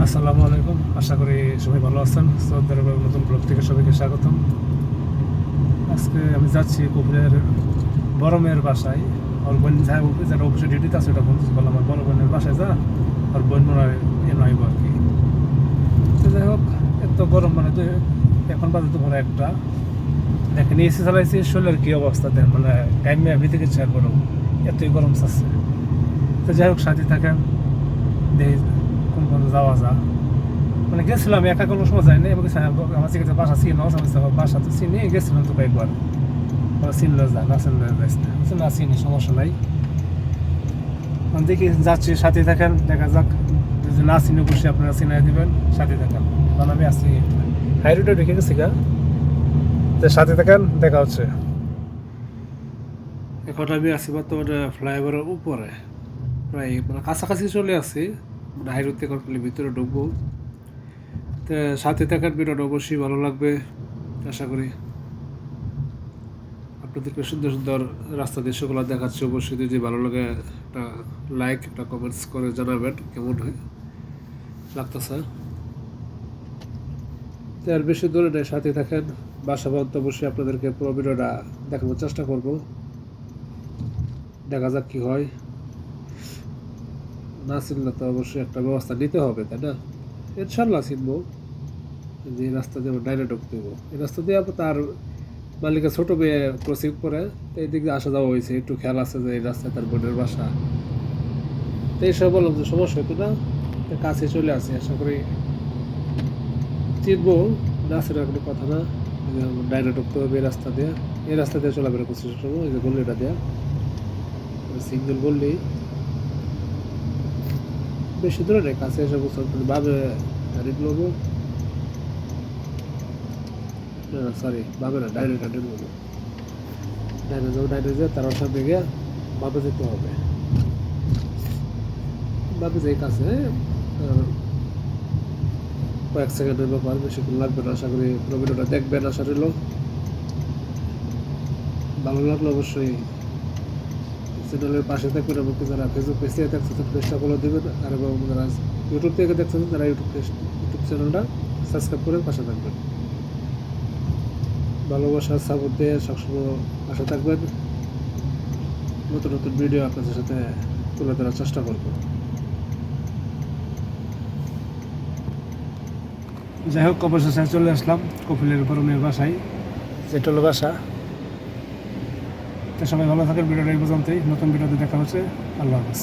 আসসালামু আলাইকুম, আশা করি সবাই ভালো আছেন। সৌদি আরবের নতুন ব্লগ থেকে সবাইকে স্বাগতম। আজকে আমি যাচ্ছি কপিলের বড় মেয়ের বাসায়। ওর বোন যারা অফিসে ডিউটিতে আছে ওটা বলতেছি, বললাম আমার বড় বোনের বাসায় যা, ওর বোন মনে হয় এ নয় আর কি। তো যাই হোক, এত গরম মানে তো এখন বাজে তো পরে একটা দেখেন এসি চালাইছি, শরীরের কী অবস্থা দেন, মানে গাইমে ভিতরে ছেড় গরম, এতই গরম চাচ্ছে। তো যাই হোক, সাথে থাকেন, দেখি কোন কোন যাওয়া যা। মানে গেছিলাম একা, কোনো সময় যায়নি। এবার আমার জিজ্ঞাসা বাসা চিনি বাসা তো চিনি, গেছিলাম তো কয়েকবার। চিনলে যা, না চিনলে যাইস না, না চিনি, সমস্যা নাই। দেখি যাচ্ছি, সাথে থাকেন, দেখা যাক। যদি না চিনি বসে আপনারা চিনাই দিবেন, সাথে থাকেন। কারণ আমি আসছি হাই রোডে ঢুকে গেছি গা, তো সাথে থাকেন, দেখা হচ্ছে। এখন আমি আছি বর্তমানে ফ্লাইওভারের উপরে, প্রায় মানে কাছাকাছি চলে আসছি। মানে হাই রোড থেকে ভিতরে ঢুকবো। তো সাথে থাকার ভিডিওটা অবশ্যই ভালো লাগবে আশা করি। আপনাদেরকে সুন্দর সুন্দর রাস্তা দৃশ্যগুলো দেখাচ্ছি। অবশ্যই যদি ভালো লাগে একটা লাইক, একটা কমেন্টস করে জানাবেন কেমন লাগতেছে। তো আর বেশি দূরে নেই, সাথে থাকেন। বাসা পর্যন্ত অবশ্যই আপনাদেরকে পুরো ভিডিওটা দেখানোর চেষ্টা করব, দেখা যাক কি হয়। না চিনলে তো অবশ্যই একটা ব্যবস্থা নিতে হবে, তাই না? ইনশাল্লাহ চিনবো। যে রাস্তা দিয়ে ডাইরেক্ট ঢুকতে হবো, এই রাস্তা দিয়ে তার মালিকের ছোট মেয়ে ক্রসিং করে এই দিক দিয়ে আসা যাওয়া হয়েছে, একটু খেয়াল আছে যে এই রাস্তায় তার বোনের বাসা। তো এইসব বললাম যে সমস্যা হতো না, কাছে চলে আসি, আশা করি চিনবো। না সেটা কোনো কথা না, ডাইরেক্ট ঢুকতে হবে এই রাস্তা দিয়ে চলাফেরা করছি সবসময়। এই যে গল্লিটা দেওয়া সিঙ্গেল গল্লি, বেশি দূরে নেই, কাছে এসে বলতে বাবে গাড়ি নেবো। সরি, বাবে না, ডাইরেক্ট গাড়ি নেবো। ডাইরেক্ট যাবো, তার সামনে গিয়ে বাবে যেতে হবে। বাবে যে কাছে কয়েক সেকেন্ডের ব্যাপার, বেশিক্ষণ লাগবে না। আশা করি পুরো ভিডিওটা দেখবেন, আশা রইল। ভালো লাগলো অবশ্যই চ্যানেলের পাশে থাকবেন, এবং যারা ফেসবুক পেজ থেকে দেখতেছেন পেজটা ফলো দেবেন, আর এবং যারা ইউটিউব থেকে দেখতেছেন তারা ইউটিউব চ্যানেলটা সাবস্ক্রাইব করে পাশে থাকবেন। ভালোবাসার সাপোর্ট দিয়ে সবসময় পাশে থাকবেন। নতুন নতুন ভিডিও আপনাদের সাথে তুলে ধরার চেষ্টা করব। যাই হোক, অবশেষে চলে আসলাম কপিলের বড় মেয়ের বাসায়, যেটা হলো বাসা। তো সবাই ভালো থাকেন, ভিডিওটা এই পর্যন্তই। নতুন ভিডিওতে দেখা হচ্ছে। আল্লাহ হাফেজ।